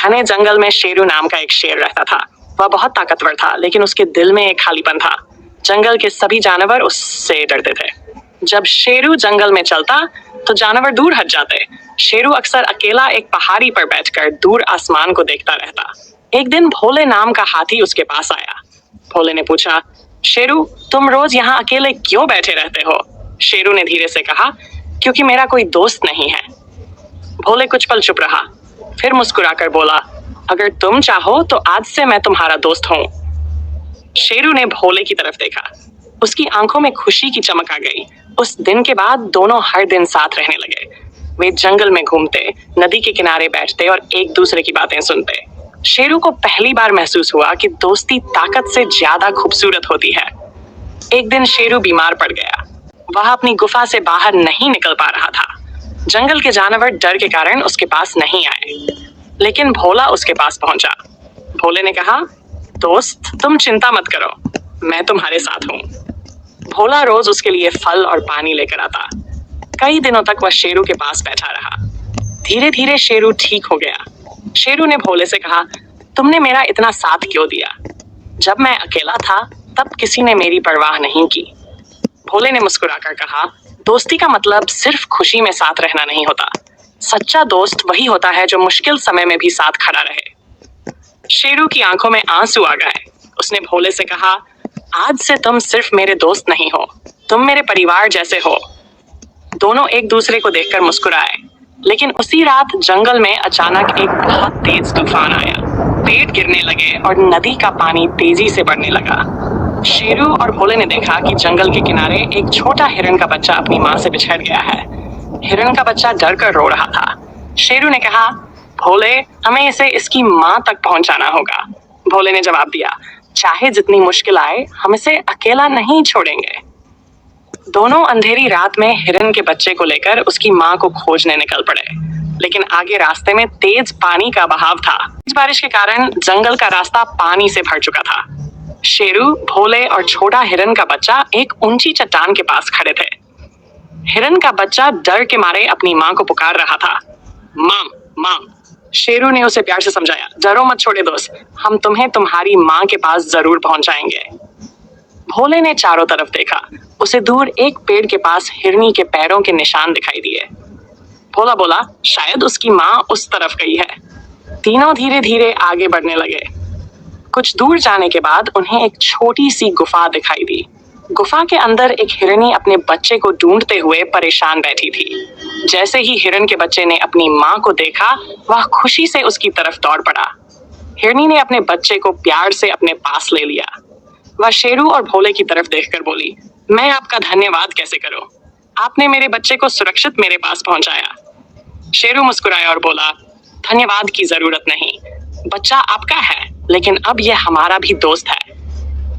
घने जंगल में शेरू नाम का एक शेर रहता था। वह बहुत ताकतवर था, लेकिन उसके दिल में एक खालीपन था। जंगल के सभी जानवर उससे डरते थे। जब शेरू जंगल में चलता तो जानवर दूर हट जाते। शेरू अक्सर अकेला एक पहाड़ी पर बैठकर दूर आसमान को देखता रहता। एक दिन भोले नाम का हाथी उसके पास आया। भोले ने पूछा, शेरू, तुम रोज यहाँ अकेले क्यों बैठे रहते हो? शेरू ने धीरे से कहा, क्योंकि मेरा कोई दोस्त नहीं है। भोले कुछ पल चुप रहा, फिर मुस्कुराकर बोला, अगर तुम चाहो तो आज से मैं तुम्हारा दोस्त हूँ। शेरू ने भोले की तरफ देखा। उसकी आंखों में खुशी की चमक आ गई। उस दिन के बाद दोनों हर दिन साथ रहने लगे। वे जंगल में घूमते, नदी के किनारे बैठते और एक दूसरे की बातें सुनते। शेरू को पहली बार महसूस हुआ कि दोस्ती ताकत से ज्यादा खूबसूरत होती है। एक दिन शेरू बीमार पड़ गया। वह अपनी गुफा से बाहर नहीं निकल पा रहा था। जंगल के जानवर डर के कारण उसके पास नहीं आए, लेकिन भोला उसके पास पहुंचा। भोले ने कहा, दोस्त, तुम चिंता मत करो, मैं तुम्हारे साथ हूँ। भोला रोज उसके लिए फल और पानी लेकर आता। कई दिनों तक वह शेरू के पास बैठा रहा। धीरे धीरे शेरू ठीक हो गया। शेरू ने भोले से कहा, तुमने मेरा इतना साथ क्यों दिया? जब मैं अकेला था तब किसी ने मेरी परवाह नहीं की। भोले ने मुस्कुराकर कहा, दोस्ती का मतलब सिर्फ खुशी में साथ रहना नहीं होता। सच्चा दोस्त वही होता है जो मुश्किल समय में भी साथ खड़ा रहे। शेरू की आंखों में आंसू आ गए। उसने भोले से कहा, आज से तुम सिर्फ मेरे दोस्त नहीं हो, तुम मेरे परिवार जैसे हो। दोनों एक दूसरे को देखकर मुस्कुराए। लेकिन उसी रात जंगल में अचानक एक बहुत तेज तूफान आया। पेड़ गिरने लगे और नदी का पानी तेजी से बढ़ने लगा। शेरू और भोले ने देखा कि जंगल के किनारे एक छोटा हिरण का बच्चा अपनी माँ से बिछड़ गया है। हिरण का बच्चा डर कर रो रहा था। शेरू ने कहा, भोले, हमें इसे इसकी माँ तक पहुंचाना होगा। भोले ने जवाब दिया, चाहे जितनी मुश्किल आए, हम इसे अकेला नहीं छोड़ेंगे। दोनों अंधेरी रात में हिरण के बच्चे को लेकर उसकी माँ को खोजने निकल पड़े। लेकिन आगे रास्ते में तेज पानी का बहाव था। इस बारिश के कारण जंगल का रास्ता पानी से भर चुका था। शेरू, भोले और छोटा हिरण का बच्चा एक ऊंची चट्टान के पास खड़े थे। हिरण का बच्चा डर के मारे अपनी माँ को पुकार रहा था। माम, माम। शेरू ने उसे प्यार से समझाया, डरो मत छोटे दोस्त, हम तुम्हें तुम्हारी माँ के पास जरूर पहुंचाएंगे। भोले ने चारों तरफ देखा। उसे दूर एक पेड़ के पास हिरनी के पैरों के निशान दिखाई दिए। भोला बोला, शायद उसकी माँ उस तरफ गई है। तीनों धीरे धीरे आगे बढ़ने लगे। कुछ दूर जाने के बाद उन्हें एक छोटी सी गुफा दिखाई दी। गुफा के अंदर एक हिरनी अपने बच्चे को ढूंढते हुए परेशान बैठी थी। जैसे ही हिरण के बच्चे ने अपनी माँ को देखा, वह खुशी से उसकी तरफ दौड़ पड़ा। हिरनी ने अपने बच्चे को प्यार से अपने पास ले लिया। वह शेरू और भोले की तरफ देखकर बोली, मैं आपका धन्यवाद कैसे करूं? आपने मेरे बच्चे को सुरक्षित मेरे पास पहुंचाया। शेरू मुस्कुराया और बोला, धन्यवाद की जरूरत नहीं, बच्चा आपका है, लेकिन अब यह हमारा भी दोस्त है।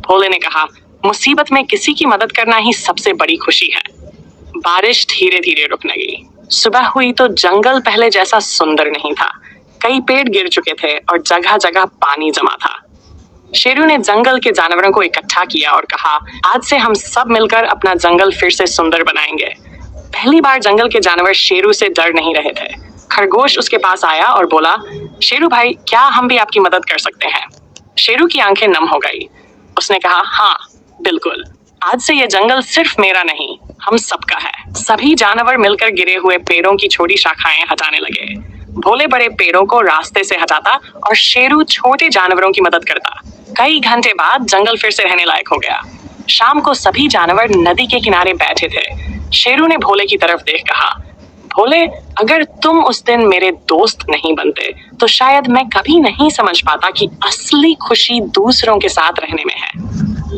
भोले ने कहा, मुसीबत में किसी की मदद करना ही सबसे बड़ी खुशी है। बारिश धीरे धीरे रुकने लगी। सुबह हुई तो जंगल पहले जैसा सुंदर नहीं था। कई पेड़ गिर चुके थे और जगह जगह पानी जमा था। शेरू ने जंगल के जानवरों को इकट्ठा किया और कहा, आज से हम सब मिलकर अपना जंगल फिर से सुंदर बनाएंगे। पहली बार जंगल के जानवर शेरू से डर नहीं रहे थे। खरगोश उसके पास आया और बोला, शेरू भाई, क्या हम भी आपकी मदद कर सकते हैं? शेरू की आंखें नम हो गई। उसने कहा, हाँ बिल्कुल, आज से ये जंगल सिर्फ मेरा नहीं, हम सबका है। सभी जानवर मिलकर गिरे हुए पेड़ों की छोटी शाखाएं हटाने लगे। भोले बड़े पेड़ों को रास्ते से हटाता और शेरू छोटे जानवरों की मदद करता। कई घंटे बाद जंगल फिर से रहने लायक हो गया। शाम को सभी जानवर नदी के किनारे बैठे थे। शेरू ने भोले की तरफ देख कहा, भोले, अगर तुम उस दिन मेरे दोस्त नहीं बनते तो शायद मैं कभी नहीं समझ पाता कि असली खुशी दूसरों के साथ रहने में है।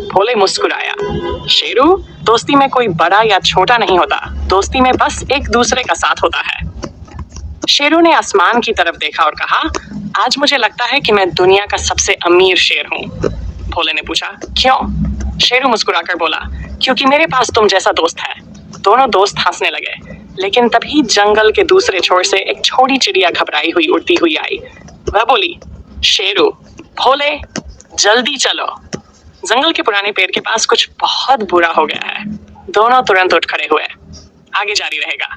भोले मुस्कुराया, शेरू, दोस्ती में कोई बड़ा या छोटा नहीं होता, दोस्ती में बस एक दूसरे का साथ होता है। शेरू ने आसमान की तरफ देखा और कहा, आज मुझे लगता है कि मैं दुनिया का सबसे अमीर शेर हूँ। भोले ने पूछा, क्यों? शेरू मुस्कुराकर बोला, क्योंकि मेरे पास तुम जैसा दोस्त है। दोनों दोस्त हंसने लगे। लेकिन तभी जंगल के दूसरे छोर से एक छोटी चिड़िया घबराई हुई उड़ती हुई आई। वह बोली, शेरू, भोले, जल्दी चलो, जंगल के पुराने पेड़ के पास कुछ बहुत बुरा हो गया है। दोनों तुरंत उठ खड़े हुए। आगे जारी रहेगा।